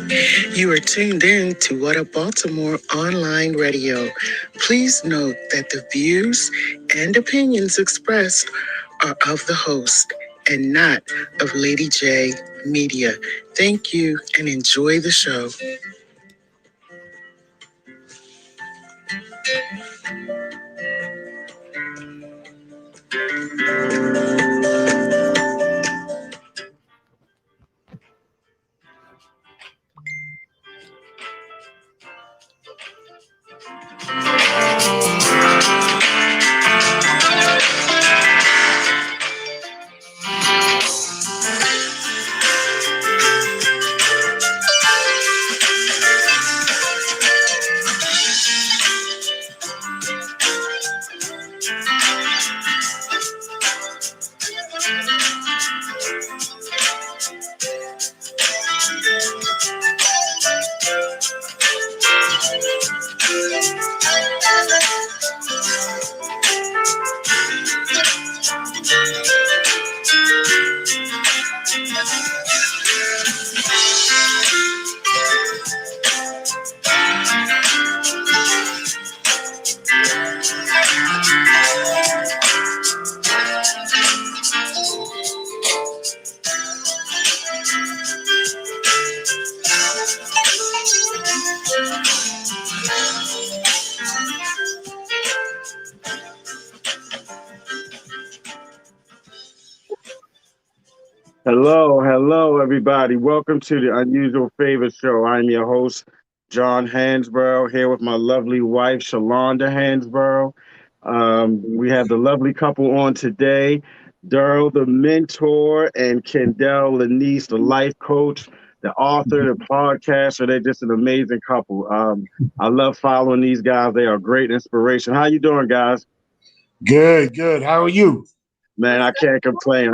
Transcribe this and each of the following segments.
You are tuned in to What Up Baltimore online radio. Please note that the views and opinions expressed are of the host and not of Lady J Media. Thank you and enjoy the show. Hello, everybody. Welcome to the Unusual Favor Show. I'm your host, John Hansborough, here with my lovely wife, Shalanda Hansborough. We have the lovely couple on today, Daryl, the mentor, and Kendall Lanice, the life coach, the author, the podcaster. They're just an amazing couple. I love following these guys. They are great inspiration. How you doing, guys? Good. How are you? Man, I can't complain.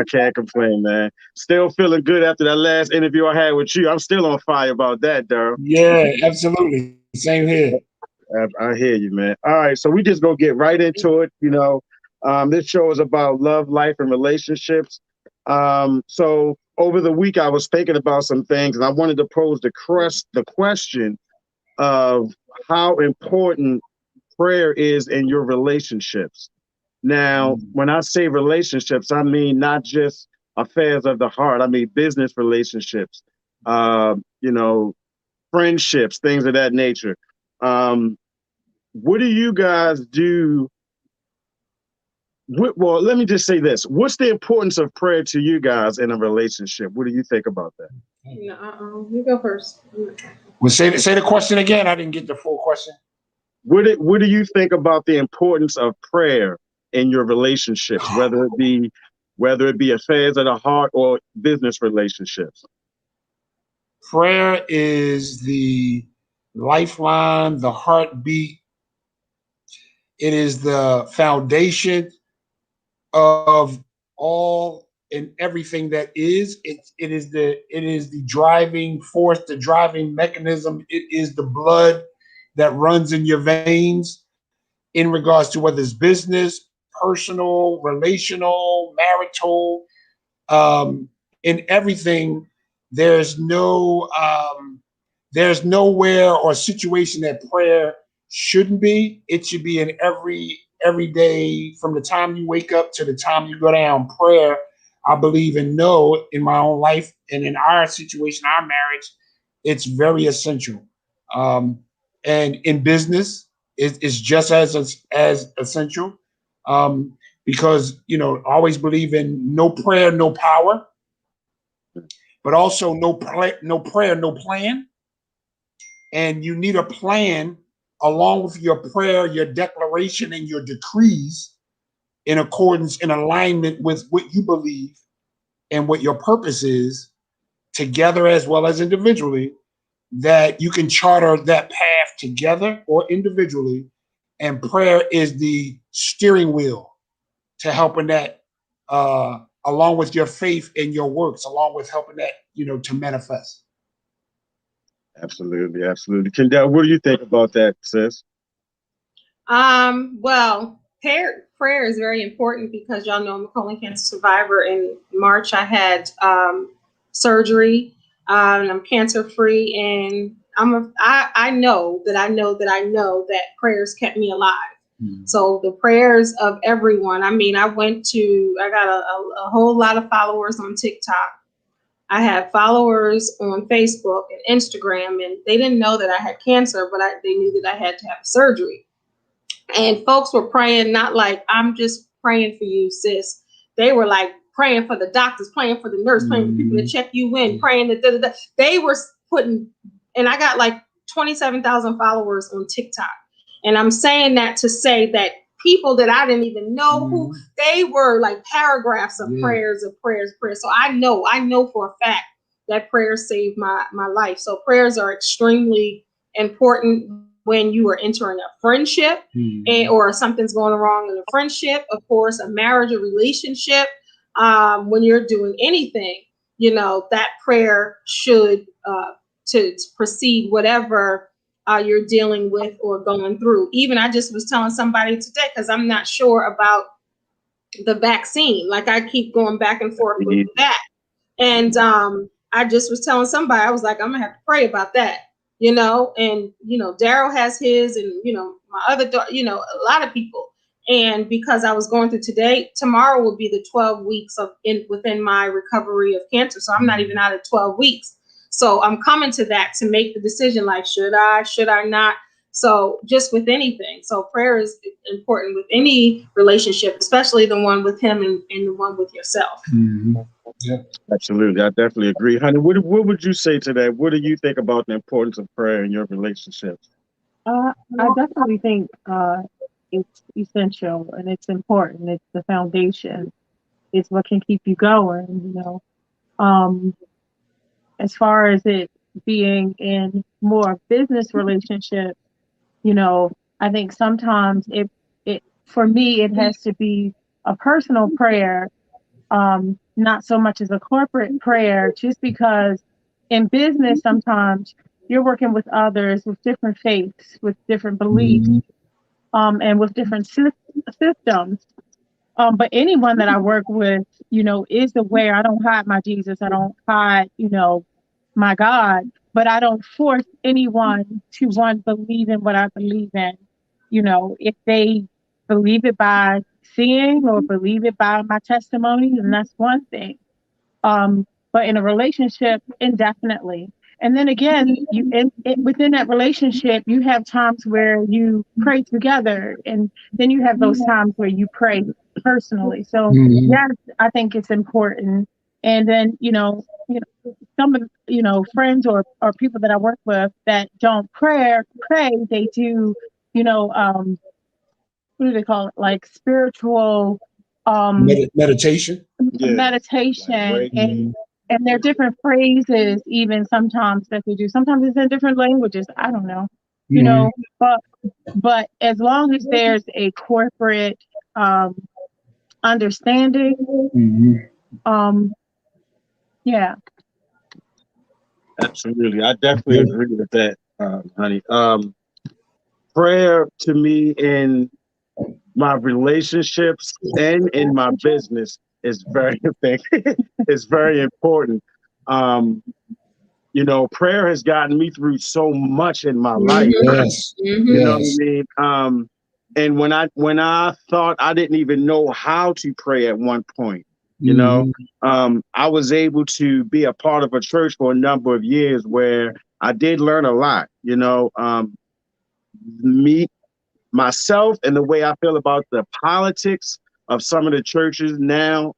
Man. Still feeling good after that last interview I had with you. I'm still on fire about that, Daryl. Yeah, absolutely. Same here. I hear you, man. All right, so we just gonna get right into it. This show is about love, life, and relationships. So over the week, I was thinking about some things, and I wanted to pose the question of how important prayer is in your relationships. Now, when I say relationships, I mean not just affairs of the heart. I mean business relationships, friendships, things of that nature. What do you guys do? Well, let me just say this. What's the importance of prayer to you guys in a relationship? What do you think about that? You go first. Well, say the question again. I didn't get the full question. What do you think about the importance of prayer in your relationships, whether it be affairs of the heart or business relationships? Prayer is the lifeline, the heartbeat. It is the foundation of all and everything that is. It is the driving force, the driving mechanism. It is the blood that runs in your veins in regards to whether it's business, personal, relational, marital, in everything. There's nowhere or situation that prayer shouldn't be. It should be in every day from the time you wake up to the time you go down. Prayer, I believe and know in my own life and in our situation, our marriage, it's very essential. And in business, it's just as essential. Because I always believe in no prayer, no power, but also no prayer, no plan. And you need a plan along with your prayer, your declaration, and your decrees in accordance, in alignment with what you believe and what your purpose is, together as well as individually, that you can charter that path together or individually. And prayer is the steering wheel to helping that, along with your faith and your works, along with helping that, to manifest. Absolutely. Kendall, what do you think about that, sis? Well, prayer is very important because y'all know I'm a colon cancer survivor. In March, I had surgery. And I'm cancer free, and I know that prayers kept me alive. So the prayers of everyone. I mean, I got a whole lot of followers on TikTok. I have followers on Facebook and Instagram, and they didn't know that I had cancer, but they knew that I had to have surgery. And folks were praying, not like, I'm just praying for you, sis. They were like praying for the doctors, praying for the nurse, praying for people to check you in, praying that they were putting, and I got like 27,000 followers on TikTok. And I'm saying that to say that people that I didn't even know who, they were like paragraphs of prayers. So I know for a fact that prayers saved my life. So prayers are extremely important when you are entering a friendship or something's going wrong in a friendship, of course, a marriage, a relationship, when you're doing anything, that prayer should to proceed whatever you're dealing with or going through. Even I just was telling somebody today, because I'm not sure about the vaccine. Like I keep going back and forth with that. And I just was telling somebody, I was like, I'm gonna have to pray about that, and Daryl has his, and my other daughter, a lot of people. And because I was going through tomorrow will be the 12 weeks within my recovery of cancer. So I'm not even out of 12 weeks. So I'm coming to that to make the decision, like, should I not? So just with anything. So prayer is important with any relationship, especially the one with him and the one with yourself. Yeah, absolutely. I definitely agree. Honey, what would you say to that? What do you think about the importance of prayer in your relationships? I definitely think it's essential and it's important. It's the foundation. It's what can keep you going, As far as it being in more business relationship, I think sometimes it for me it has to be a personal prayer, not so much as a corporate prayer, just because in business sometimes you're working with others with different faiths, with different beliefs, and with different systems. But anyone that I work with, is aware. I don't hide my Jesus. I don't hide, my God, but I don't force anyone to believe in what I believe in. If they believe it by seeing or believe it by my testimony, then that's one thing. But in a relationship, indefinitely. And then again, within that relationship, you have times where you pray together, and then you have those times where you pray personally. So yes, I think it's important. And then, some of friends or people that I work with that don't pray, they do, what do they call it? Like spiritual meditation. Meditation, and there are different phrases even sometimes that they do. Sometimes it's in different languages. I don't know, but as long as there's a corporate understanding, yeah. Absolutely. I definitely agree with that, honey. Prayer to me in my relationships and in my business is very it's very important. Prayer has gotten me through so much in my life. Yes. You know what I mean? And when I thought I didn't even know how to pray at one point, I was able to be a part of a church for a number of years where I did learn a lot. Myself and the way I feel about the politics of some of the churches now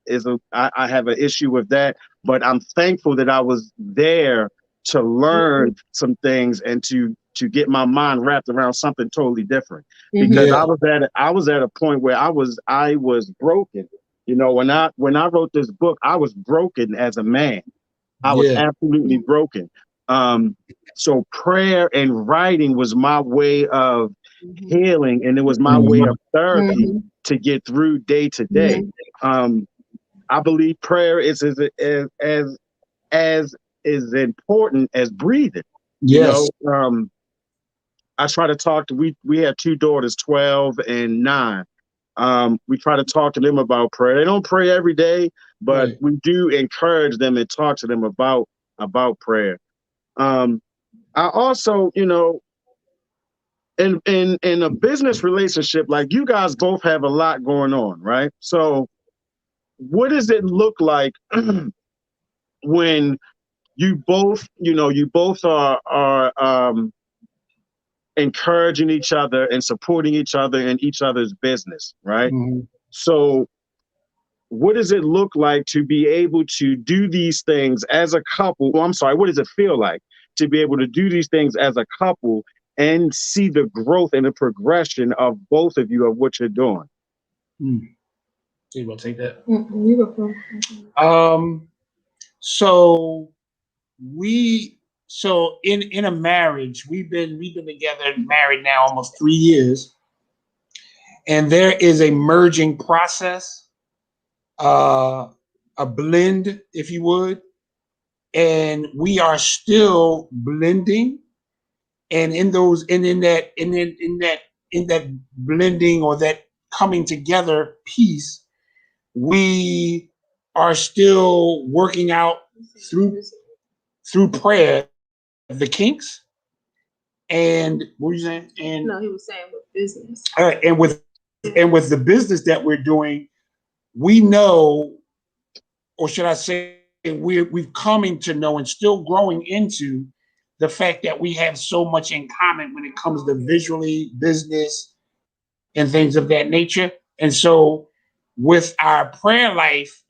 I have an issue with that, but I'm thankful that I was there to learn some things and to get my mind wrapped around something totally different. Because I was at a point where I was broken. When I wrote this book, I was broken as a man. I was absolutely broken. So prayer and writing was my way of healing, and it was my way of therapy to get through day to day. I believe prayer is as important as breathing. I try to talk to we have two daughters, 12 and 9. We try to talk to them about prayer. They don't pray every day, but we do encourage them and talk to them about about prayer. I also, you know, in a business relationship, like you guys both have a lot going on, right? So what does it look like when you both, you both are encouraging each other and supporting each other in each other's business, right? Mm-hmm. So what does it look like to be able to do these things as a couple? Well, I'm sorry, what does it feel like to be able to do these things as a couple and see the growth and the progression of both of you of what you're doing? You want to take that? Mm-hmm. So in a marriage, we've been together, married now almost 3 years, and there is a merging process, a blend, if you would, and we are still blending, and in that blending or that coming together piece, we are still working out through prayer the kinks. And what were you saying? And no, he was saying with business. And with the business that we're doing, we know, or should I say, we've coming to know and still growing into the fact that we have so much in common when it comes to visually, business, and things of that nature. And so with our prayer life,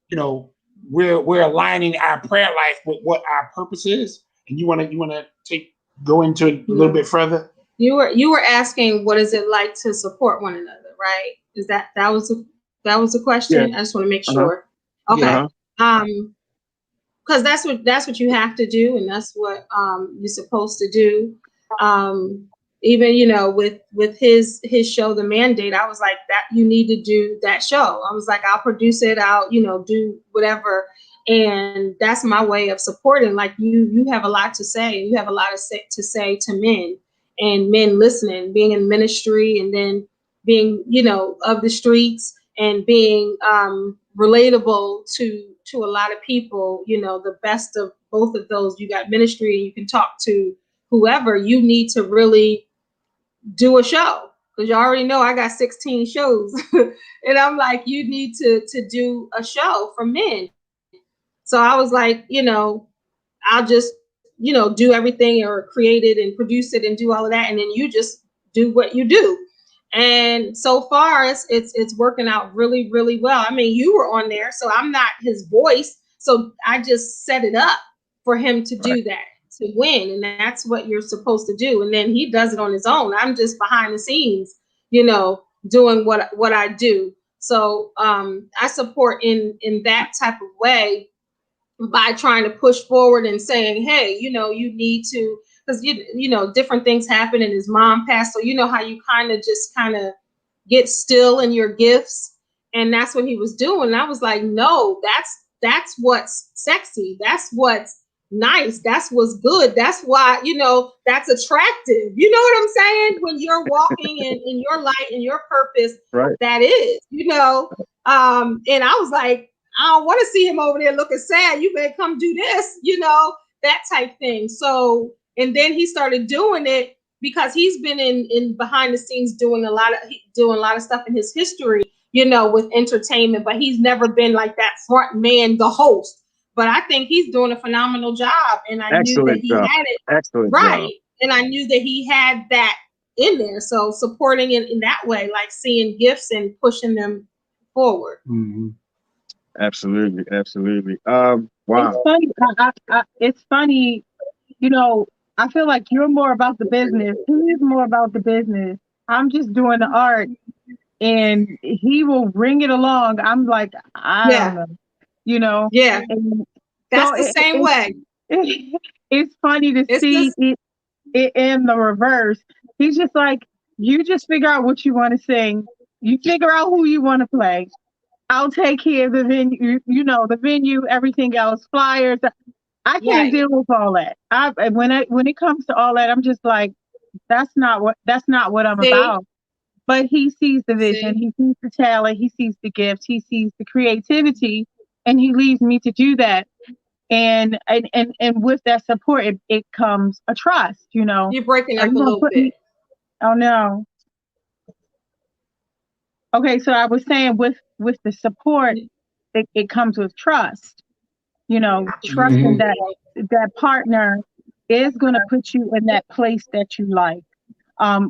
you know, we're aligning our prayer life with what our purpose is. And you wanna go into it a little bit further? You were asking what is it like to support one another, right? Is that was a question? Yeah. I just want to make sure. Okay. Uh-huh. Because that's what you have to do, and that's what you're supposed to do. Even with his show, The Mandate, I was like, that you need to do that show. I was like, I'll produce it, I'll do whatever, and that's my way of supporting. Like you have a lot to say, you have a lot to say to men, and men listening, being in ministry, and then being of the streets, and being relatable to a lot of people. The best of both of those. You got ministry, and you can talk to whoever. You need to really do a show, because you already know I got 16 shows. And I'm like, you need to do a show for men. So I was like, I'll just do everything, or create it and produce it and do all of that, and then you just do what you do. And so far it's working out really, really well. I mean, you were on there, so I'm not his voice, so I just set it up for him to do that, to win, and that's what you're supposed to do. And then he does it on his own. I'm just behind the scenes, doing what I do. So I support in that type of way, by trying to push forward and saying, hey, you need to, because different things happen, and his mom passed, so how you kind of get still in your gifts. And that's what he was doing. And I was like, no, that's what's sexy, that's what's nice, that's what's good, that's why that's attractive. You know what I'm saying? When you're walking in your light and your purpose, Right. that is, and I was like, I don't want to see him over there looking sad. You better come do this, that type thing. So, and then he started doing it because he's been in behind the scenes doing a lot of stuff in his history, with entertainment, but he's never been like that front man, the host. But I think he's doing a phenomenal job, and I knew that he had it right, and I knew that he had that in there. So supporting it in that way, like seeing gifts and pushing them forward. Mm-hmm. Absolutely. Wow. It's funny. It's funny. I feel like you're more about the business. He's more about the business. I'm just doing the art, and he will bring it along. I'm like, I don't know. Yeah. And that's so the same way. It's funny to see it in the reverse. He's just like, you just figure out what you want to sing. You figure out who you want to play. I'll take care of the venue, the venue, everything else, flyers. I can't deal with all that. When it comes to all that, I'm just like, that's not what I'm about. But he sees the vision, he sees the talent, he sees the gifts, he sees the creativity, and he leads me to do that. And with that support, it comes a trust, you know. You're breaking Are up you a gonna little put me? bit. Oh no. Okay, so I was saying with the support, it comes with trust. You know, trusting that partner is going to put you in that place that you like,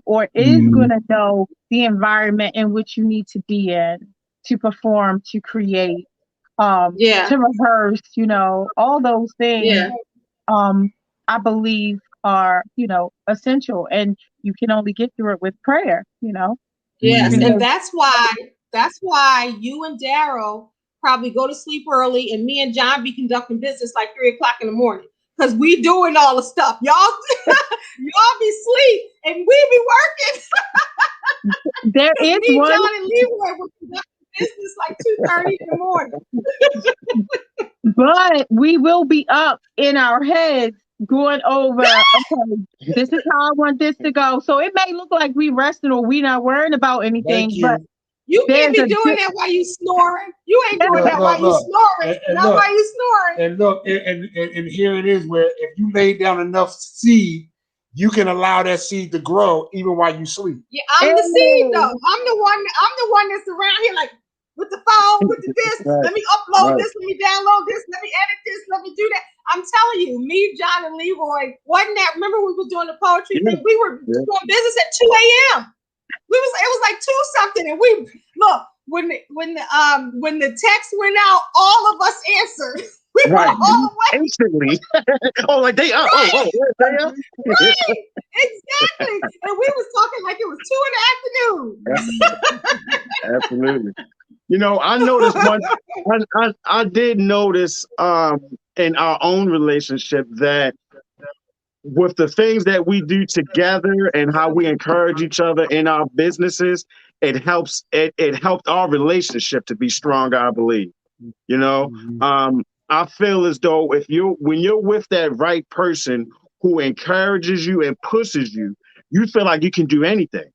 or is going to know the environment in which you need to be in to perform, to create, Yeah. to rehearse. You know, all those things. Yeah. I believe are, you know, essential, and you can only get through it with prayer. You know. Yes, and Because that's why you and Daryl probably go to sleep early, and me and John be conducting business like 3 o'clock in the morning because we doing all the stuff. Y'all, y'all be sleep, and we be working. there Because is me, one, John, and Leroy were conducting business like 2:30 in the morning. but we will be up in our heads going over, okay, this is how I want this to go. So it may look like we resting or we not worrying about Thank anything, but you. You can't there's be a doing that while you snoring. You ain't doing Look, that while look, you look. snoring. And Not look, while you snoring. and look, and here it is where if you lay down enough seed, you can allow that seed to grow even while you sleep. Yeah, I'm the seed though. I'm the one that's around here like with the phone, with the this. Right, Let me upload right. this. Let me download this. Let me edit this. Let me do that. I'm telling you, me, John, and Leroy, wasn't that? Remember we were doing the poetry Yeah, thing? We were yeah. doing business at 2 a.m. It was like 2 something, and we look when the text went out, all of us answered. We were Right. all awake. Instantly. Oh, like they up. Oh, Right, they up. right, exactly. And we was talking like it was 2 in the afternoon. Absolutely. You know, I noticed one. I did notice in our own relationship that with the things that we do together and how we encourage each other in our businesses, it helped our relationship to be stronger, I believe. You know, I feel as though when you're with that right person who encourages you and pushes you, you feel like you can do anything.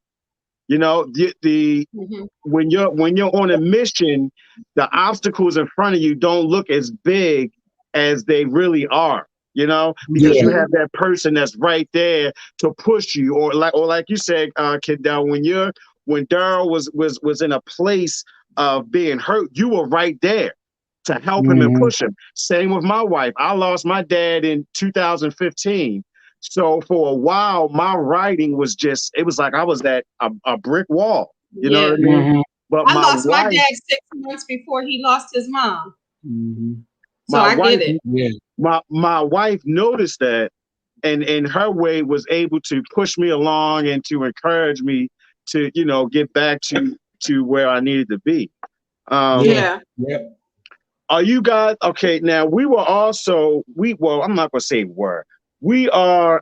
You know, Mhm. when you're on a mission, the obstacles in front of you don't look as big as they really are. You know, because Yeah. you have that person that's right there to push you, or like you said, Kendall, when Daryl was in a place of being hurt, you were right there to help him and push him. Same with my wife. I lost my dad in 2015. So for a while, my writing was it was like I was at a brick wall. You know what Yeah, I mean? But I lost my dad 6 months before he lost his mom, so my I get wife, it. Yeah. my wife noticed that, and in her way was able to push me along and to encourage me to, get back to where I needed to be. Yeah. Yeah, Yeah. Are you guys okay? Now I'm not gonna say were. We are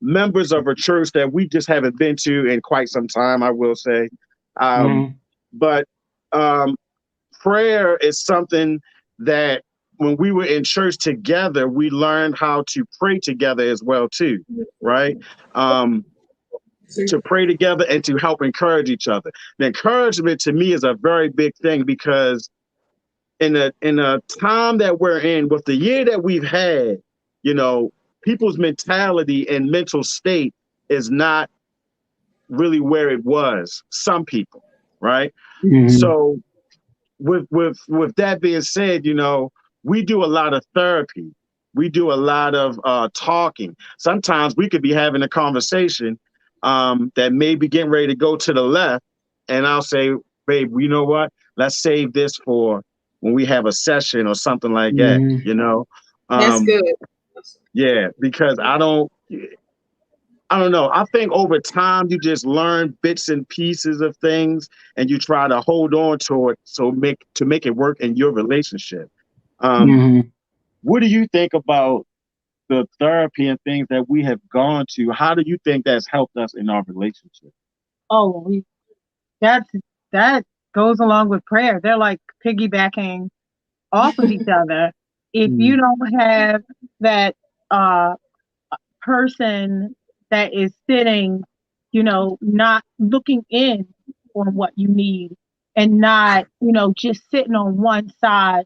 members of a church that we just haven't been to in quite some time, I will say. But um, prayer is something that when we were in church together, we learned how to pray together as well too, right? To pray together and to help encourage each other. The encouragement to me is a very big thing because in a time that we're in, with the year that we've had, people's mentality and mental state is not really where it was. Some people, right? So with that being said, we do a lot of therapy. We do a lot of talking. Sometimes we could be having a conversation that may be getting ready to go to the left, and I'll say, babe, you know what? Let's save this for when we have a session or something like that, that's good. Yeah, because I don't know. I think over time you just learn bits and pieces of things and you try to hold on to it to make it work in your relationship. What do you think about the therapy and things that we have gone to? How do you think that's helped us in our relationship? oh, that goes along with prayer. They're like piggybacking off of each other. If you don't have that uh person that is sitting, not looking in on what you need and not, just sitting on one side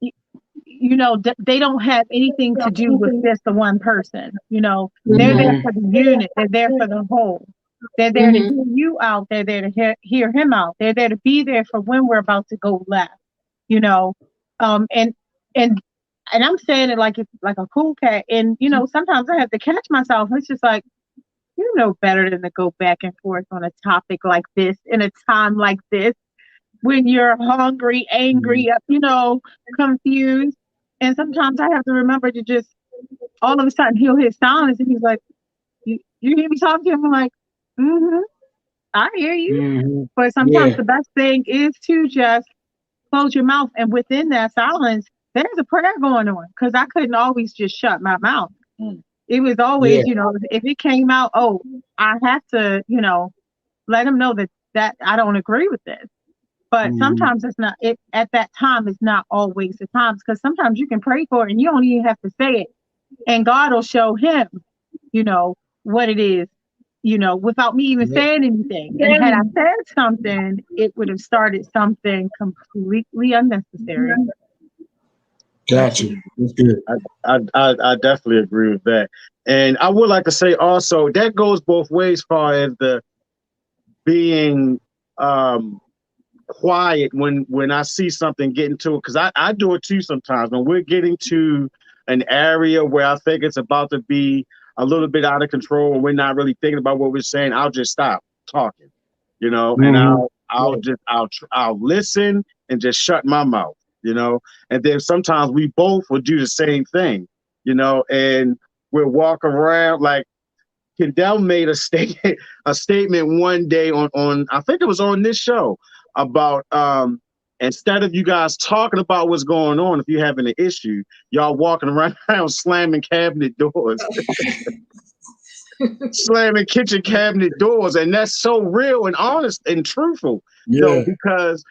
y- they don't have anything to do with just the one person. They're there Mhm. for the unit. They're there for the whole. They're there to Mhm. hear you out. They're there to hear him out. They're there to be there for when we're about to go left. You know, and and and I'm saying it like it's like a cool cat. And sometimes I have to catch myself. It's just like, you know better than to go back and forth on a topic like this in a time like this when you're hungry, angry, confused. And sometimes I have to remember to just all of a sudden he'll hit silence and he's like, you hear me talking to him? I'm like, mm-hmm, I hear you. Mhm. But sometimes Yeah. the best thing is to just close your mouth. And within that silence, there's a prayer going on because I couldn't always just shut my mouth. It was Yeah. always, if it came out, oh, I have to, let him know that I don't agree with this. But Mhm. sometimes it's not, at that time, it's not always the times because sometimes you can pray for it and you don't even have to say it. And God will show him, what it is, without me even Yeah. saying anything. And had I said something, it would have started something completely unnecessary. Got you. That's good. I definitely agree with that. And I would like to say also that goes both ways, far as the being um quiet when I see something getting to it, because I do it too sometimes. When we're getting to an area where I think it's about to be a little bit out of control and we're not really thinking about what we're saying, I'll just stop talking, and Mhm. Right. I'll listen and just shut my mouth, and then sometimes we both will do the same thing, and we'll walk around like Kendall made a statement one day on I think it was on this show about instead of you guys talking about what's going on, if you're having an issue, y'all walking around slamming cabinet doors, slamming kitchen cabinet doors, and that's so real and honest and truthful, Yeah. because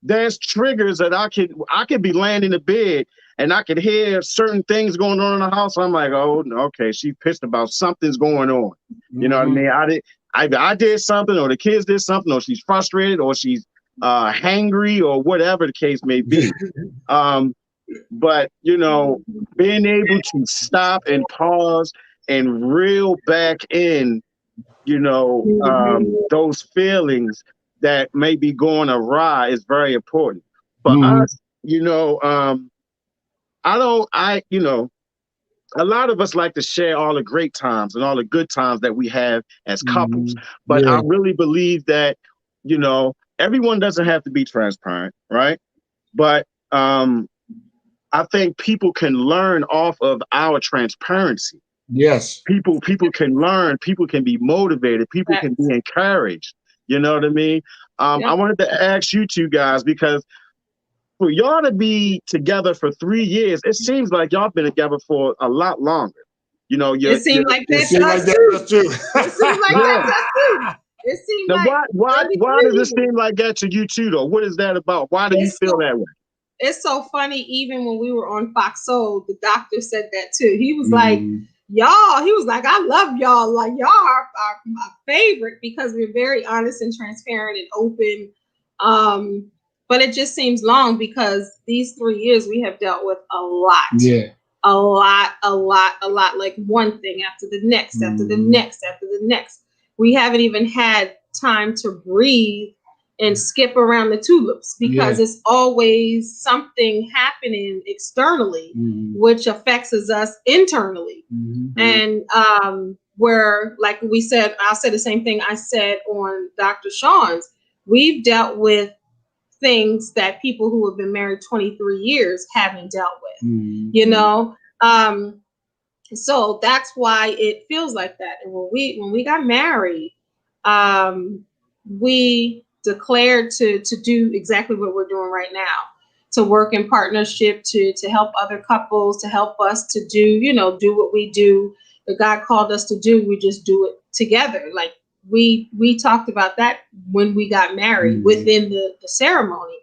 there's triggers that I could be laying in the bed and I could hear certain things going on in the house. I'm like, oh, okay, she's pissed about something's going on. You know what I Mhm. mean? I did something, or the kids did something, or she's frustrated, or she's hangry, or whatever the case may be. Um, but being able to stop and pause and reel back in, those feelings that may be going awry is very important for Mhm. us. I don't, a lot of us like to share all the great times and all the good times that we have as couples, Mhm. but I Yeah. really believe that, everyone doesn't have to be transparent, right? But I think people can learn off of our transparency. Yes. People can learn, people can be motivated, people can be Facts. encouraged. You know what I mean? I Yep. wanted to ask you two guys, because for y'all to be together for 3 years, it seems like y'all been together for a lot longer. It you're seemed like It that to seemed like us that too. was true. It seemed like that yeah. to us too. It seemed Now, like maybe why does it 3 years. seem like that to you two, though? What is that about? Why do you It's feel so that way? it's so funny. Even when we were on Fox Soul, the doctor said that too. He was like, Mhm. "Y'all," he was like, "I love y'all. Like y'all are my favorite because we're very honest and transparent and open." Um, but it just seems long because these 3 years we have dealt with a lot, Yeah. a lot, a lot, a lot. Like one thing after the next, after the Mhm. next, after the next. We haven't even had time to breathe and skip around the tulips because Yeah. it's always something happening externally Mhm. which affects us internally. Mhm. And where, like we said, I'll say the same thing I said on Dr. Sean's. We've dealt with things that people who have been married 23 years haven't dealt with, Mhm. you know. So that's why it feels like that. And when we got married, we declared to do exactly what we're doing right now, to work in partnership, to help other couples, to help us to do what we do that God called us to do. We just do it together. Like we talked about that when we got married Mhm. within the ceremony.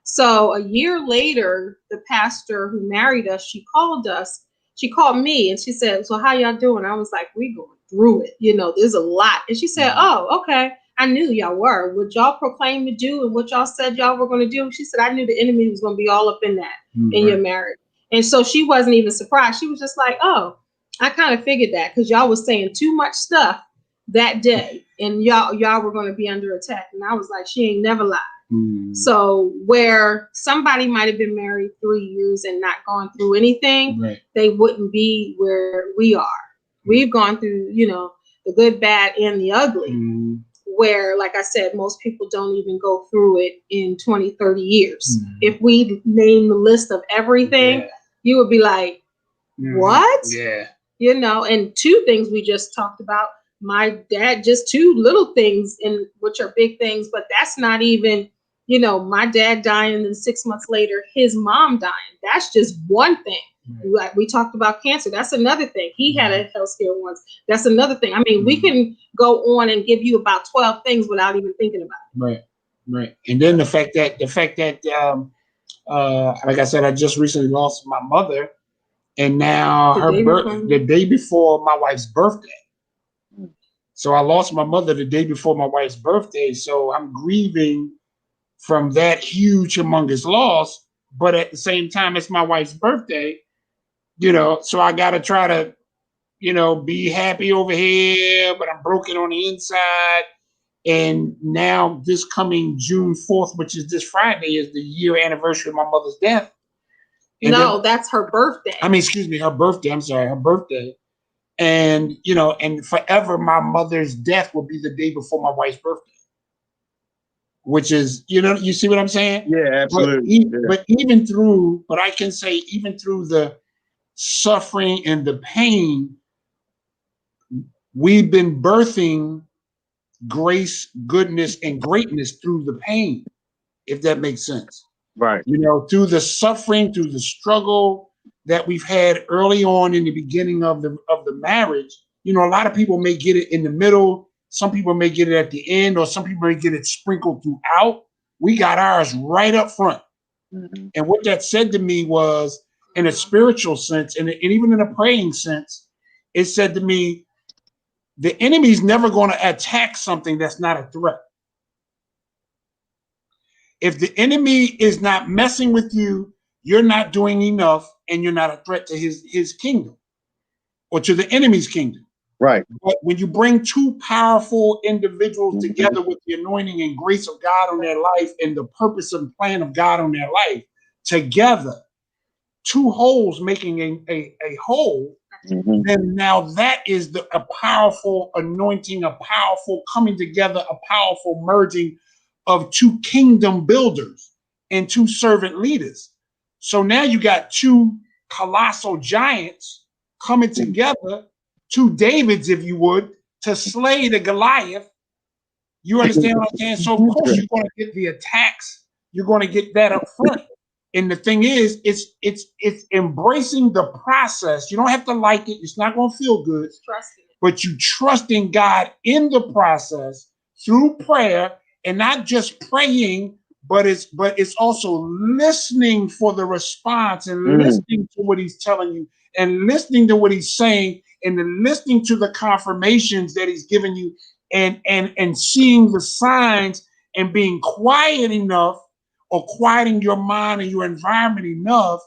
So a year later, the pastor who married us, she called us. She called me and she said, "So how y'all doing?" I was like, "We going through it. There's a lot." And she said, Mhm. "Oh, okay." I knew y'all were. What y'all proclaimed to do and what y'all said y'all were going to do. She said, I knew the enemy was going to be all up in that, in your marriage. And so she wasn't even surprised. She was just like, oh, I kind of figured that because y'all was saying too much stuff that day and y'all were going to be under attack. And I was like, she ain't never lied. So where somebody might have been married 3 years and not gone through anything, they wouldn't be where we are. We've gone through, you know, the good, bad, and the ugly, where, like I said, most people don't even go through it in 20, 30 years. If we name the list of everything, you would be like, what? Yeah. You know, and 2 things we just talked about. My dad, just 2 little things, in which are big things, but that's not even, you know, my dad dying and then 6 months later, his mom dying. That's just one thing. Like we talked about cancer. That's another thing. He had a health scare once. That's another thing. I mean, we can go on and give you about 12 things without even thinking about it. Right. And then the fact that like I said, I just recently lost my mother, and now the day before my wife's birthday. So I lost my mother the day before my wife's birthday. So I'm grieving from that huge, humongous loss. But at the same time, it's my wife's birthday, you know, so I got to try to, you know, be happy over here, but I'm broken on the inside. And now this coming June 4th, which is this Friday, is the year anniversary of my mother's death. And no, that's her birthday. I mean, excuse me, her birthday. I'm sorry, her birthday. And, you know, and forever my mother's death will be the day before my wife's birthday. Which is, you know, you see what I'm saying? Yeah, absolutely. But I can say even through the suffering and the pain, we've been birthing grace, goodness, and greatness through the pain, if that makes sense. Right. You know, through the suffering, through the struggle that we've had early on in the beginning of the marriage. You know, a lot of people may get it in the middle. Some people may get it at the end, or some people may get it sprinkled throughout. We got ours right up front. And what that said to me was, in a spiritual sense, and even in a praying sense, it said to me, the enemy's never going to attack something that's not a threat. If the enemy is not messing with you, you're not doing enough, and you're not a threat to his kingdom or to the enemy's kingdom. Right. But when you bring 2 powerful individuals together with the anointing and grace of God on their life and the purpose and plan of God on their life together, 2 wholes making a whole, then now that is a powerful anointing, a powerful coming together, a powerful merging of 2 kingdom builders and 2 servant leaders. So now you got 2 colossal giants coming together, 2 Davids, if you would, to slay the Goliath. You understand what I'm saying? So of course you're going to get the attacks. You're going to get that up front. And the thing is, it's embracing the process. You don't have to like it. It's not going to feel good. But you trust in God in the process through prayer, and not just praying, but it's also listening for the response and listening to what he's telling you and listening to what he's saying and then listening to the confirmations that he's given you and seeing the signs and being quiet enough or quieting your mind and your environment enough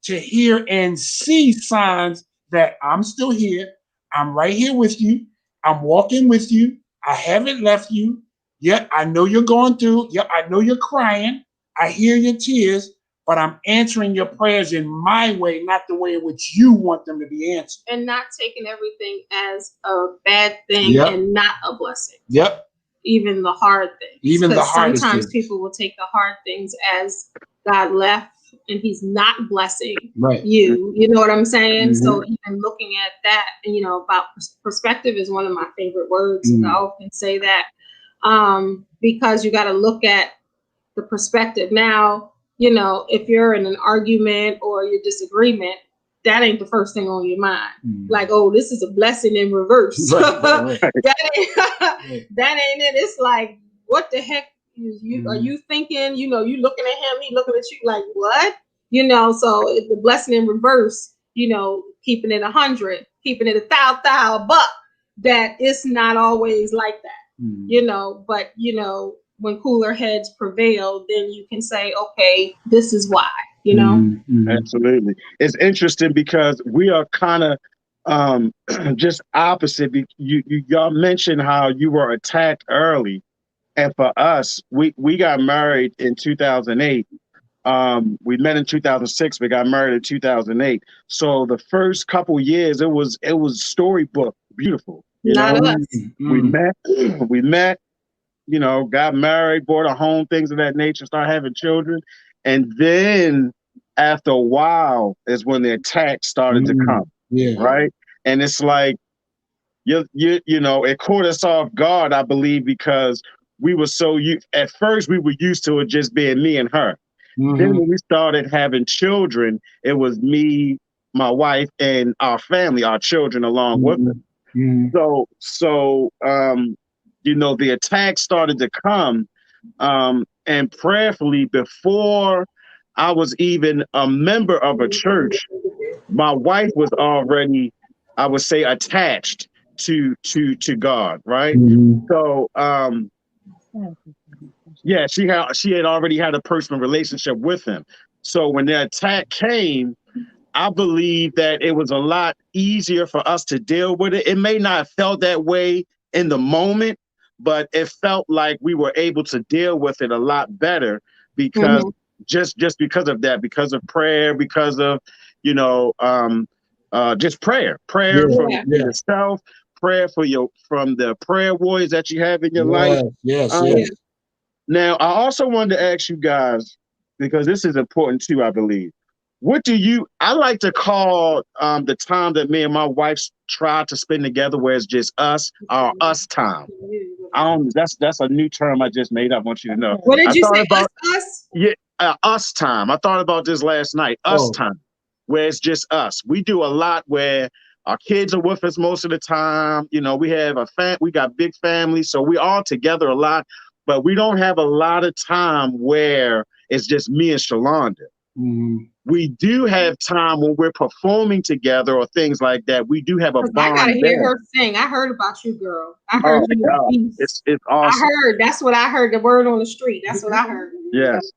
to hear and see signs that I'm still here. I'm right here with you. I'm walking with you. I haven't left you. Yep, I know you're going through. Yep, I know you're crying. I hear your tears, but I'm answering your prayers in my way, not the way in which you want them to be answered. And not taking everything as a bad thing and not a blessing. Yep. Even the hard things. Even the hardest sometimes things. People will take the hard things as God left and he's not blessing right. you. You know what I'm saying? So even looking at that, you know, about perspective is one of my favorite words. I often say that because you got to look at the perspective. Now, you know, if you're in an argument or your disagreement, that ain't the first thing on your mind. Like, oh, this is a blessing in reverse. Right. that ain't it. It's like, what the heck are you thinking? You know, you looking at him, he looking at you like, what? You know, so the blessing in reverse, you know, keeping it 100, keeping it 1,000 buck, that it's not always like that. you know, but you know, when cooler heads prevail, then you can say, okay, this is why, you know. Absolutely. It's interesting because we are kind of just opposite. Y'all mentioned how you were attacked early. And for us, we got married in 2008. We met in 2006. We got married in 2008. So the first couple years, it was storybook beautiful. You Not know, us. we met, you know, got married, bought a home, things of that nature, started having children. And then after a while is when the attacks started to come. Yeah. Right. And it's like, you know, it caught us off guard, I believe, because we were at first we were used to it just being me and her. Then when we started having children, it was me, my wife, and our family, our children along with us. So you know, the attacks started to come, and prayerfully, before I was even a member of a church, my wife was already, I would say, attached to God, right? So yeah, she had already had a personal relationship with him. So when the attack came, I believe that it was a lot easier for us to deal with it. It may not have felt that way in the moment, but it felt like we were able to deal with it a lot better because just because of that, because of prayer, because of, you know, just prayer from yourself, prayer from the prayer warriors that you have in your life. Yes. Now, I also wanted to ask you guys, because this is important too, I believe. I like to call the time that me and my wife try to spend together where it's just us, our us time. That's a new term I just made up. I want you to know. What did I you thought say? about Us? Yeah, us time. I thought about this last night. Us time, where it's just us. We do a lot where our kids are with us most of the time. You know, we have we got big families, so we all together a lot. But we don't have a lot of time where it's just me and Shalanda. We do have time when we're performing together or things like that. We do have a I bond gotta hear there. her sing. I heard about you, girl. I heard you. God. It's awesome. I heard. That's what I heard. The word on the street. That's what I heard. Yes.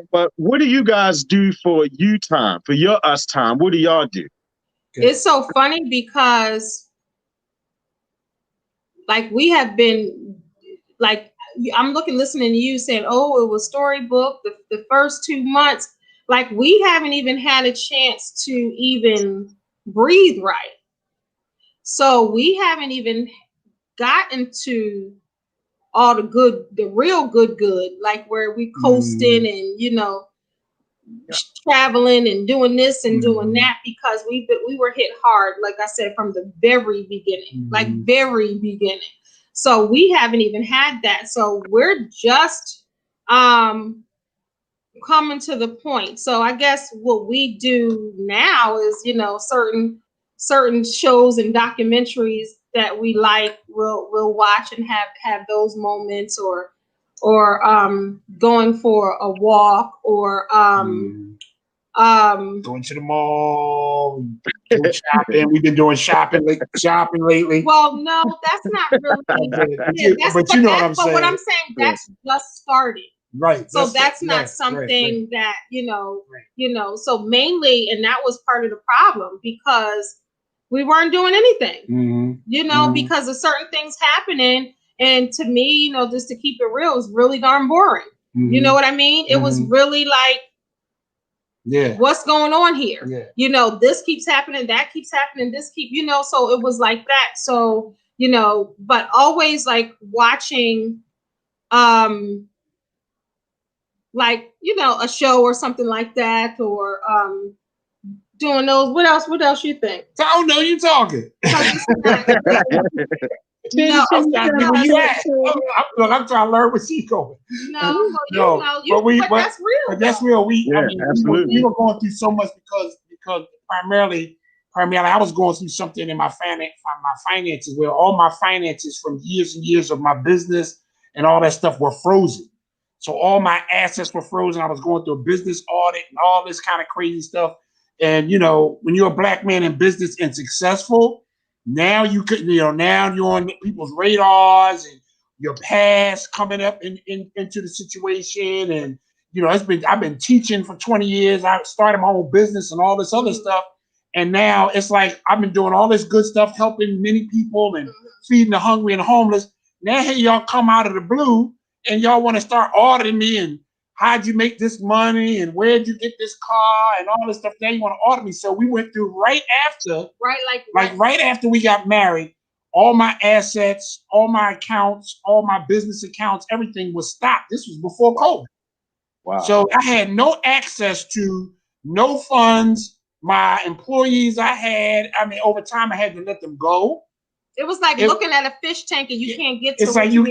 But what do you guys do for you time, for your us time? What do y'all do? It's so funny because, like, we have been, like, I'm listening to you saying, oh, it was storybook the first 2 months. Like, we haven't even had a chance to even breathe right. So we haven't even gotten to all the real good, like where we coasting and, you know, traveling and doing this and doing that, because we were hit hard, like I said, from the very beginning, like very beginning. So we haven't even had that. So we're just coming to the point. So I guess what we do now is, you know, certain shows and documentaries that we like, we'll watch and have those moments, or going for a walk, or going to the mall, doing shopping. We've been doing shopping lately. Well, no, that's not really. But you know what I'm saying. But what I'm saying, that's just starting. Right. So that's not something that, you know, so mainly, and that was part of the problem, because we weren't doing anything, you know, because of certain things happening. And to me, you know, just to keep it real, is really darn boring. You know what I mean? It was really like, what's going on here? You know, this keeps happening, that keeps happening, you know, so it was like that. So, you know, but always like watching, like, you know, a show or something like that, or doing those. What else you think? I don't know, you talking. No, I'm trying to learn where she's going. No, but that's real. But that's real. We were going through so much because primarily I was going through something in my finances, where all my finances from years and years of my business and all that stuff were frozen. So all my assets were frozen. I was going through a business audit and all this kind of crazy stuff. And, you know, when you're a Black man in business and successful, now now you're on people's radars, and your past coming up into the situation. And, you know, I've been teaching for 20 years. I started my own business and all this other stuff. And now it's like I've been doing all this good stuff, helping many people and feeding the hungry and the homeless. Now here y'all come out of the blue and y'all want to start auditing me and how'd you make this money and where'd you get this car and all this stuff. Now you want to audit me. So we went through right after we got married, all my assets, all my accounts, all my business accounts, everything was stopped. This was before COVID. Wow. So I had no access to no funds. My employees I had, I mean, over time I had to let them go. It was like looking at a fish tank and you can't get to it.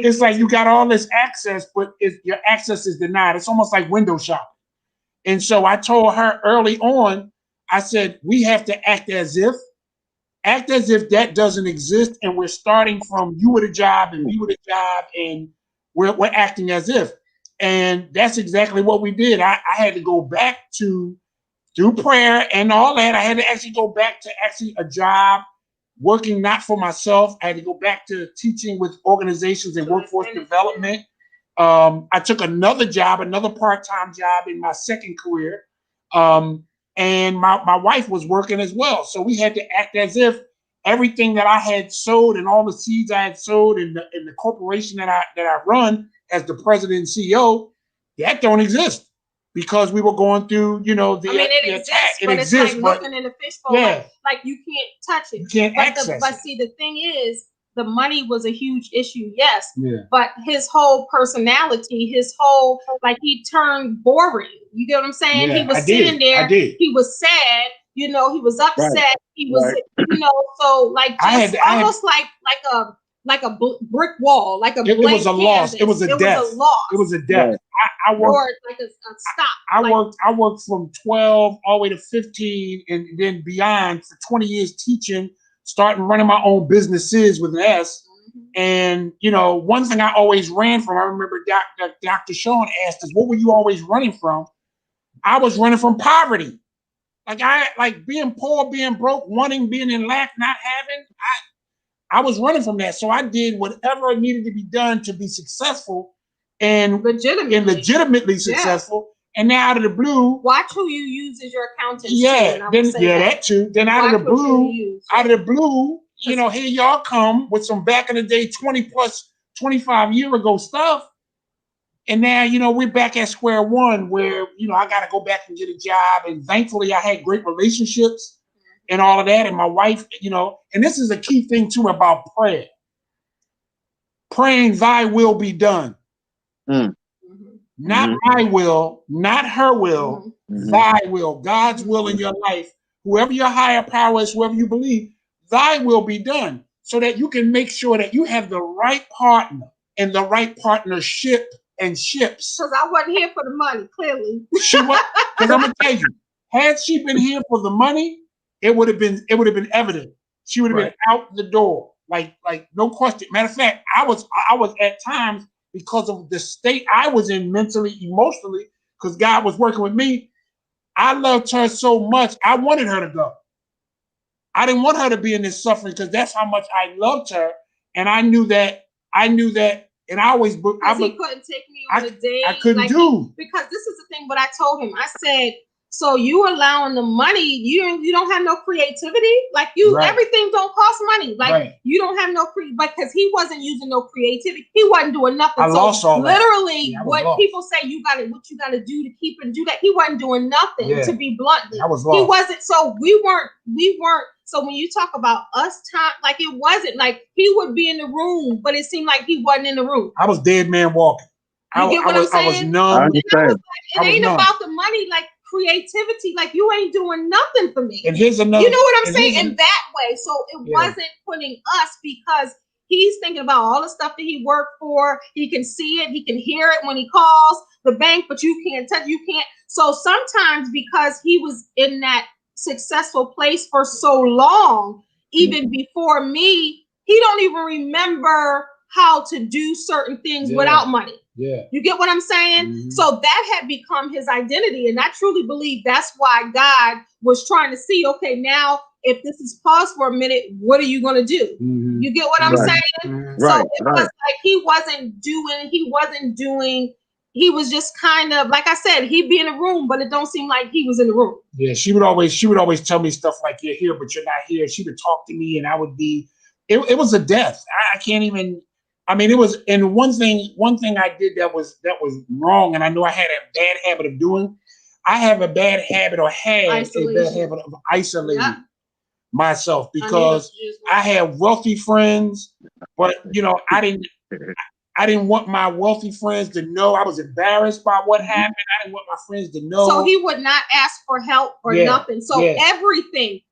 It's like you got all this access, but your access is denied. It's almost like window shopping. And so I told her early on, I said, we have to act as if that doesn't exist, and we're starting from you with a job and me with a job, and we're acting as if. And that's exactly what we did. I had to go back to through prayer and all that. I had to actually go back to actually a job, working not for myself. I had to go back to teaching with organizations and workforce development. I took another job, another part-time job in my second career. And my wife was working as well. So we had to act as if everything that I had sowed and all the seeds I had sowed in the corporation that I run as the president and CEO, that don't exist. Because we were going through, you know, it exists, like looking in the fishbowl, like you can't touch it. You can't access it. But see, the thing is, the money was a huge issue, yes. Yeah. But his whole personality, like he turned boring. You get what I'm saying? Yeah, he was sitting there. He was sad. You know, he was upset. Right. He was, you know, so like just almost like a brick wall, like a blank It was a loss. canvas. It was a death. Was a loss. It was a death. Right. I worked or like a stop. I worked from 12 all the way to 15 and then beyond for 20 years teaching, starting running my own businesses with an S. And, you know, one thing I always ran from, I remember Dr. Sean asked us, what were you always running from? I was running from poverty. Like being poor, being broke, being in lack, not having. I was running from that. So I did whatever needed to be done to be successful and legitimately successful. And now out of the blue, watch who you use as your accountant. That too. Then out of the blue, you know, here y'all come with some back in the day 25 year ago stuff. And now, you know, we're back at square one where, you know, I got to go back and get a job. And thankfully I had great relationships and all of that. And my wife, you know, and this is a key thing too about prayer. Praying thy will be done. Not my will, not her will, thy will, God's will in your life. Whoever your higher power is, whoever you believe, thy will be done, so that you can make sure that you have the right partner and the right partnership and ships. Because I wasn't here for the money, clearly. She was, because I'm gonna tell you, had she been here for the money, it would have been evident. She would have been out the door, like no question. Matter of fact, I was at times, because of the state I was in mentally, emotionally, because God was working with me, I loved her so much. I wanted her to go. I didn't want her to be in this suffering because that's how much I loved her. And I knew that, and I always... He couldn't take me on a date. I couldn't do. Because this is the thing, what I told him. I said, so you allowing the money, you don't have no creativity? Like everything don't cost money. Like you don't have no because he wasn't using no creativity. He wasn't doing nothing. I lost all that. Literally what people say what you gotta do to keep and do that. He wasn't doing nothing, to be blunt. I was lost. He wasn't, so we weren't. So when you talk about us time, like it wasn't like he would be in the room, but it seemed like he wasn't in the room. I was dead man walking. You get what I'm saying? I was numb. It ain't about the money, like creativity, like you ain't doing nothing for me. And here's another. You know what I'm saying? In that way. So it wasn't putting us, because he's thinking about all the stuff that he worked for. He can see it. He can hear it when he calls the bank, but you can't touch. You can't. So sometimes because he was in that successful place for so long, even before me, he don't even remember how to do certain things without money. Yeah. You get what I'm saying? So that had become his identity. And I truly believe that's why God was trying to see, okay, now if this is paused for a minute, what are you going to do? You get what I'm saying? So it was like he was just kind of, like I said, he'd be in a room, but it don't seem like he was in the room. Yeah, she would always tell me stuff like, you're here, but you're not here. She would talk to me and I would be, it was a death. I can't even, I mean, it was, and one thing I did that was wrong, and I know I had a bad habit of doing. I have a bad habit, or had a bad habit of isolating myself, because I had wealthy friends, but you know, I didn't want my wealthy friends to know. I was embarrassed by what happened. I didn't want my friends to know. So he would not ask for help or nothing. So everything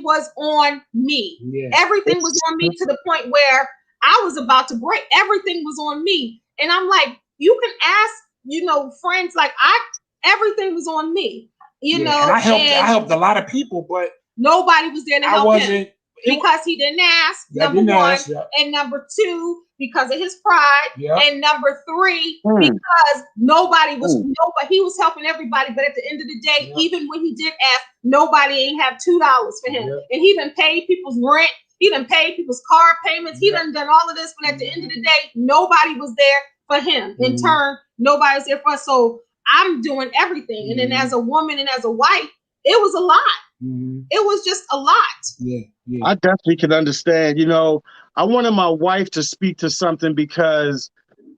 was on me. Everything was on me, to the point where I was about to break. Everything was on me. And I'm like, you can ask, friends, like everything was on me, And I helped a lot of people, but nobody was there to help him. Because he didn't ask, number one. And number two, because of his pride. And number three, because he was helping everybody. But at the end of the day, even when he did ask, nobody ain't have $2 for him. And he done paid people's rent. He done paid people's car payments. He done all of this. But at the end of the day, nobody was there for him. In turn, nobody was there for us. So I'm doing everything. And then as a woman and as a wife, it was a lot. It was just a lot. I definitely can understand. I wanted my wife to speak to something, because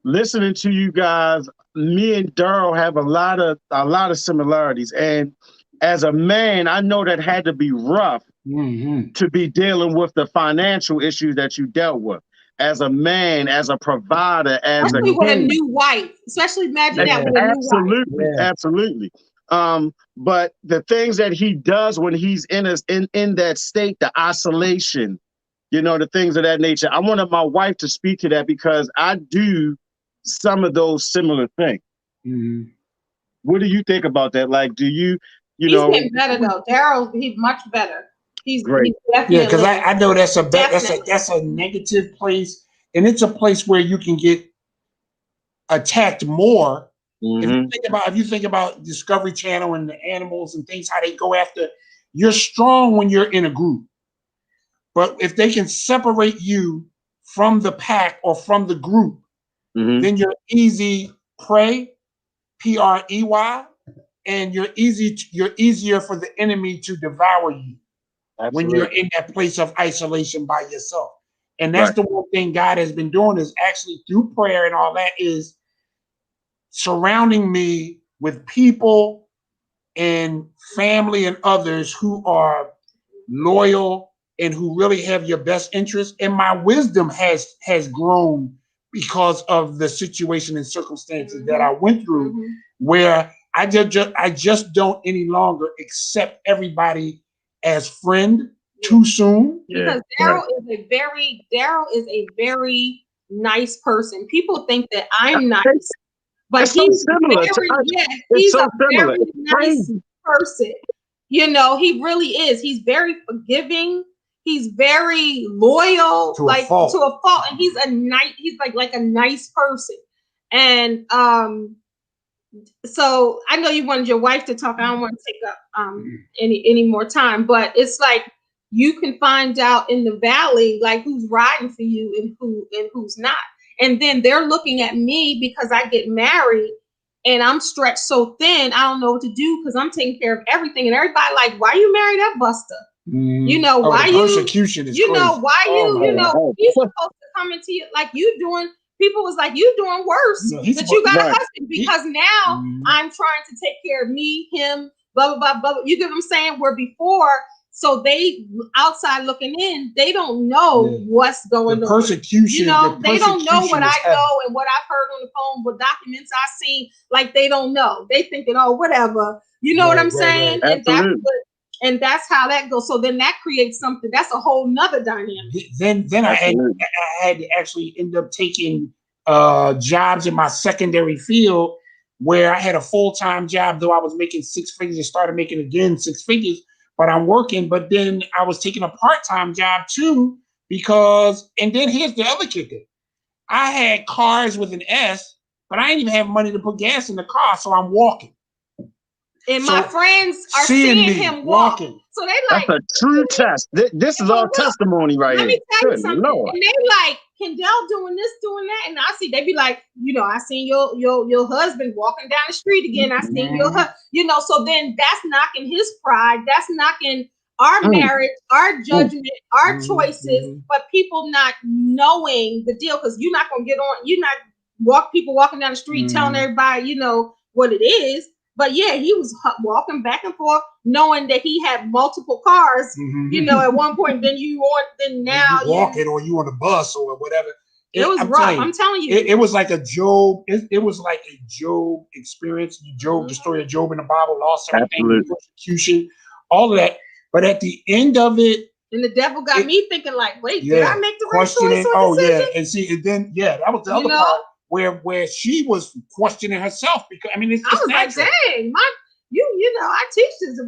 listening to you guys, me and Daryl have a lot of similarities. And as a man, I know that had to be rough to be dealing with the financial issues that you dealt with. As a man, as a provider, especially with a new wife. Especially imagine that with a new wife. Absolutely. But the things that he does when he's in that state, the isolation, the things of that nature. I wanted my wife to speak to that, because I do some of those similar things. What do you think about that? Like, do you, he's getting better though. Daryl, he's much better. He's great. He's because I know that's a negative place, and it's a place where you can get attacked more. If you think about Discovery Channel and the animals and things, how they go after, you're strong when you're in a group. But if they can separate you from the pack or from the group, then you're easy prey, prey, and you're easier for the enemy to devour you. When you're in that place of isolation by yourself. And that's the one thing God has been doing, is actually through prayer and all that, is surrounding me with people and family and others who are loyal and who really have your best interest. And my wisdom has grown because of the situation and circumstances that I went through, where I just don't any longer accept everybody as friend too soon. Because Daryl is a very nice person. People think that I'm nice, but he's a very nice person. He really is. He's very forgiving. He's very loyal, to a fault, and he's like a nice person. And so I know you wanted your wife to talk. I don't want to take up any more time, but it's like you can find out in the valley like who's riding for you and who's not. And then they're looking at me because I get married and I'm stretched so thin. I don't know what to do because I'm taking care of everything. And everybody like, why you marry that buster? Why you persecution is crazy. He's supposed to come into you like you doing. People was like, you doing worse, but you got a husband, because now I'm trying to take care of me, him, blah, blah, blah, blah. You get what I'm saying? Where before, so they outside looking in, they don't know what's going on. Persecution. They don't know what I know and what I've heard on the phone, what documents I've seen. Like they don't know. They thinking, oh, whatever. You know what I'm saying? And that's how that goes. So then that creates something. That's a whole nother dynamic. Then I had to actually end up taking jobs in my secondary field, where I had a full-time job, though I was making 6 figures and started making again 6 figures, but I'm working. But then I was taking a part-time job too, and then here's the other kicker. I had cars with an S, but I didn't even have money to put gas in the car, so I'm walking. And So, my friends are seeing him walking. So they like, that's a true test. This is all testimony right let here. me tell you Good something. Lord. And they like, Kendall doing this, doing that. And I see, they be like, I seen your husband walking down the street again. I seen your husband, so then that's knocking his pride. That's knocking our marriage, our judgment, our choices, but people not knowing the deal, because you're not going to get on, people walking down the street telling everybody, what it is. But yeah, he was walking back and forth, knowing that he had multiple cars. At one point, then now you walking, or you on the bus or whatever. It was rough. I'm telling you, it was like a Job. It was like a Job experience. Job, the story of Job in the Bible, lost everything, persecution, all of that. But at the end of it, and the devil got me thinking, like, wait, did I make the right choice or decision? Oh yeah, and see, and then that was the other part where she was questioning herself, because I was natural. Like, dang, I teach this. Is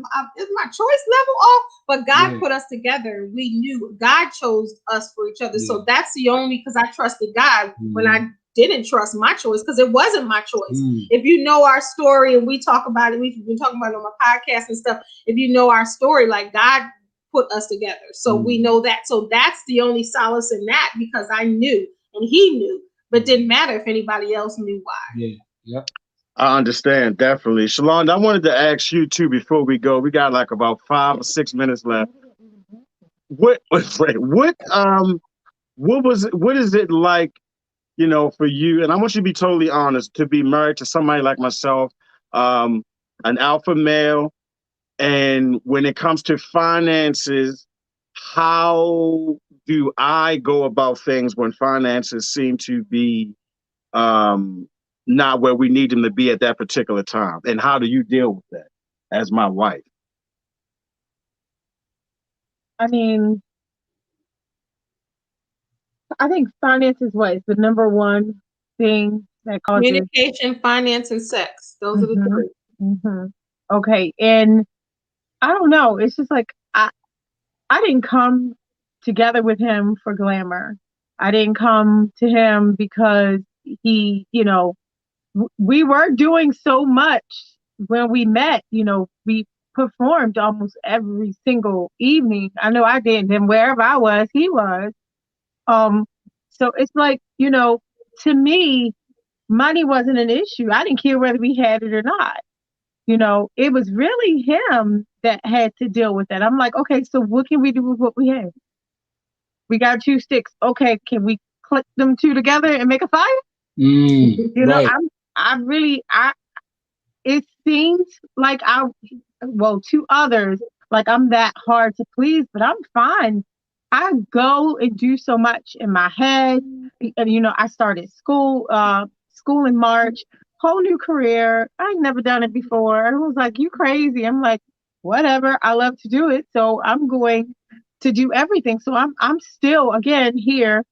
my choice level off? But God put us together. We knew God chose us for each other. So that's the only, because I trusted God when I didn't trust my choice, because it wasn't my choice. If you know our story, and we talk about it, we've been talking about it on my podcast and stuff. If you know our story, like, God put us together. So we know that. So that's the only solace in that, because I knew and he knew, but it didn't matter if anybody else knew why. Yeah. I understand, definitely. Shalanda, I wanted to ask you too before we go. We got like about 5 or 6 minutes left. What is it like, for you? And I want you to be totally honest, to be married to somebody like myself, an alpha male, and when it comes to finances, how do I go about things when finances seem to be not where we need them to be at that particular time? And how do you deal with that as my wife? I mean, I think finance is the number one thing that causes communication, finance, and sex. Those are the three. Okay. And I don't know. It's just like, I didn't come together with him for glamour. I didn't come to him because he, we were doing so much when we met. We performed almost every single evening. I know I did. And wherever I was, he was. So it's like, to me, money wasn't an issue. I didn't care whether we had it or not. It was really him that had to deal with that. I'm like, okay, so what can we do with what we have? We got 2 sticks. Okay, can we click them 2 together and make a fire? Right. It seems like to others, like I'm that hard to please, but I'm fine. I go and do so much in my head. And, I started school in March, whole new career. I ain't never done it before. Everyone's like, you crazy. I'm like, whatever. I love to do it. So I'm going to do everything. So I'm still, again, here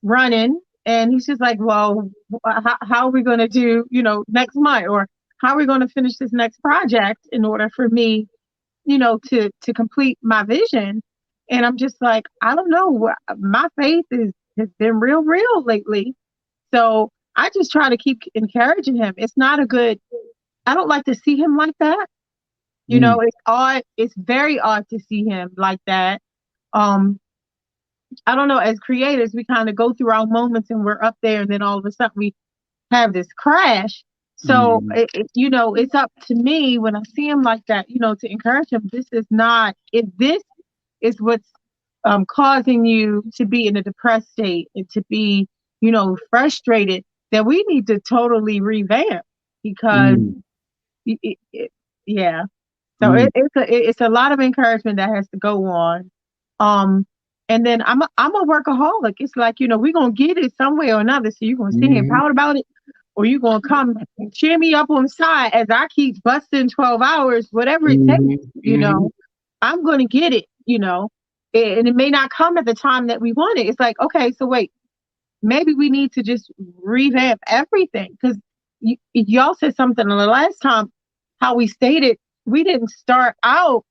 running. And he's just like, well, how are we going to do, next month? Or how are we going to finish this next project in order for me, to complete my vision? And I'm just like, I don't know. My faith has been real lately. So I just try to keep encouraging him. It's not I don't like to see him like that. It's odd. It's very odd to see him like that. I don't know. As creators, we kind of go through our moments and we're up there, and then all of a sudden we have this crash. So it's up to me when I see him like that, to encourage him. If this is what's causing you to be in a depressed state and to be, frustrated, then we need to totally revamp, because So it's a lot of encouragement that has to go on. And then I'm a workaholic. It's like, we're going to get it some way or another. So you're going to sit here and pout about it, or you're going to come and cheer me up on the side as I keep busting 12 hours, whatever it takes, I'm going to get it, and it may not come at the time that we want it. It's like, okay, so wait, maybe we need to just revamp everything. Because y'all said something the last time, how we stated, we didn't start out,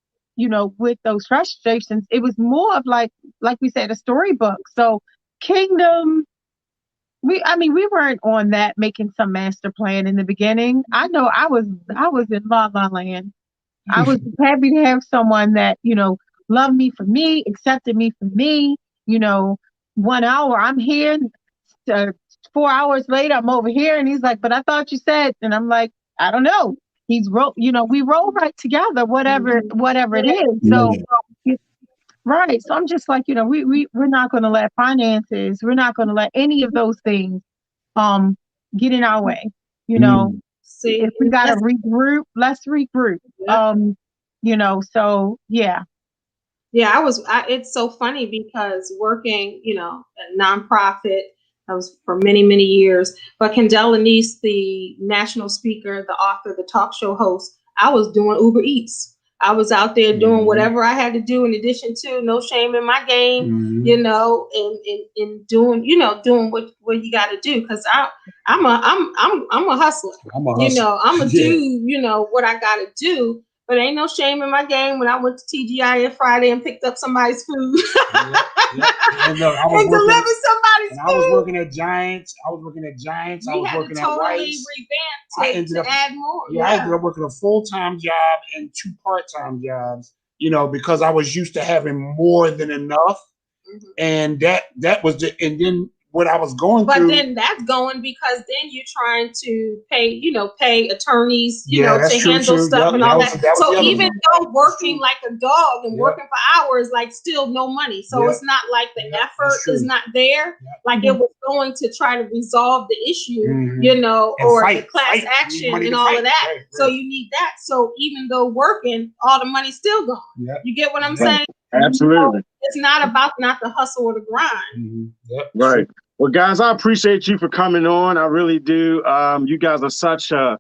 with those frustrations. It was more of like we said, a storybook. So kingdom we weren't on that making some master plan in the beginning. I know I was in la la land. I was happy to have someone that, loved me for me, accepted me for me. 1 hour I'm here, uh, 4 hours later I'm over here, and he's like, "But I thought you said," and I'm like, "I don't know." We roll right together, whatever it is. So, right. So I'm just like, we're not going to let finances, we're not going to let any of those things get in our way. See, if we got to regroup, let's regroup. So yeah. Yeah, it's so funny because working, a nonprofit, I was for many, many years. But Kendall Anise, the national speaker, the author, the talk show host, I was doing Uber Eats. I was out there doing whatever I had to do in addition to no shame in my game, and doing, doing what you got to do. Cause I'm a hustler. I'm gonna do, what I got to do. But ain't no shame in my game when I went to TGI on Friday and picked up somebody's food. And look, I delivered somebody's food. I was working at Giants. I was working at totally revamp to add more. Yeah, I ended up working a full-time job and 2 part-time jobs, because I was used to having more than enough. And that was and then what I was going through. But then that's going because then you're trying to pay attorneys, to handle stuff and all that. So even though working like a dog and working for hours, like still no money. So it's not like the effort is not there. Like it was going to try to resolve the issue, or the class action and all of that. Right. So you need that. So even though working, all the money's still gone. You get what I'm saying? Absolutely. It's not about not the hustle or the grind. Right. Well, guys, I appreciate you for coming on. I really do. You guys are such a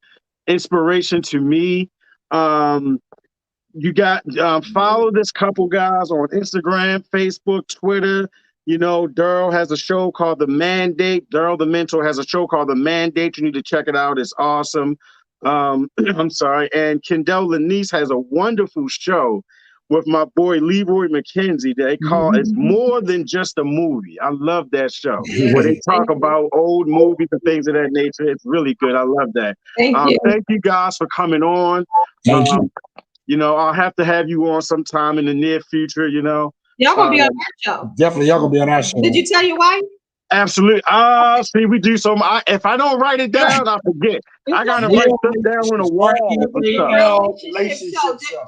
inspiration to me. You got follow this couple, guys, on Instagram, Facebook, Twitter. Daryl has a show called The Mandate. Daryl the Mentor has a show called The Mandate. You need to check it out. It's awesome. I'm sorry. And Kendall Anise has a wonderful show with my boy Leroy McKenzie. They call It's More Than Just a Movie. I love that show where they talk about old movies and things of that nature. It's really good. I love that. Thank you guys for coming on. I'll have to have you on sometime in the near future. Y'all gonna be on that show. Definitely, y'all gonna be on our show. Did you tell your wife? Absolutely. See, we do so much. If I don't write it down, I forget. I gotta write stuff down on the wall.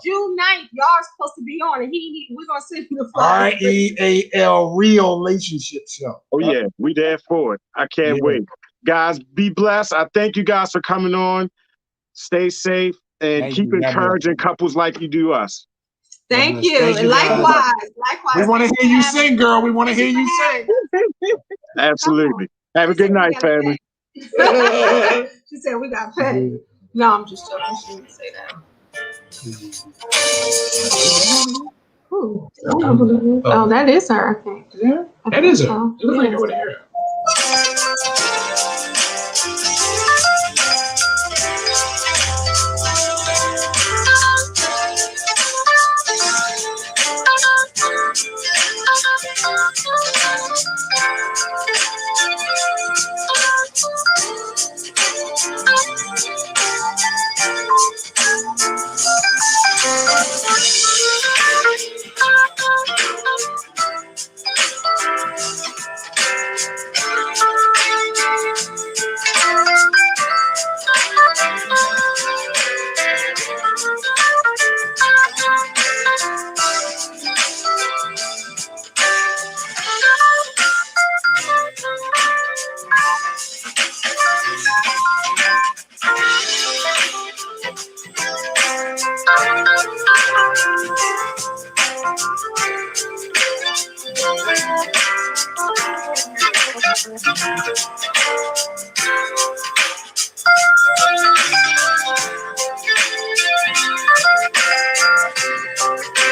June 9th, y'all are supposed to be on, and we're gonna send you the flyer. REAL Relationship Show. Oh yeah, we there for it. I can't wait. Guys, be blessed. I thank you guys for coming on. Stay safe and keep encouraging couples like you do us. Thank you. And likewise. We want to hear you sing, girl. We want to hear you sing. Absolutely. Have a good night, family. She said we got paid. No, I'm just joking. She didn't say that. Oh, that is her, I think. Yeah, that is her. It looks like over there.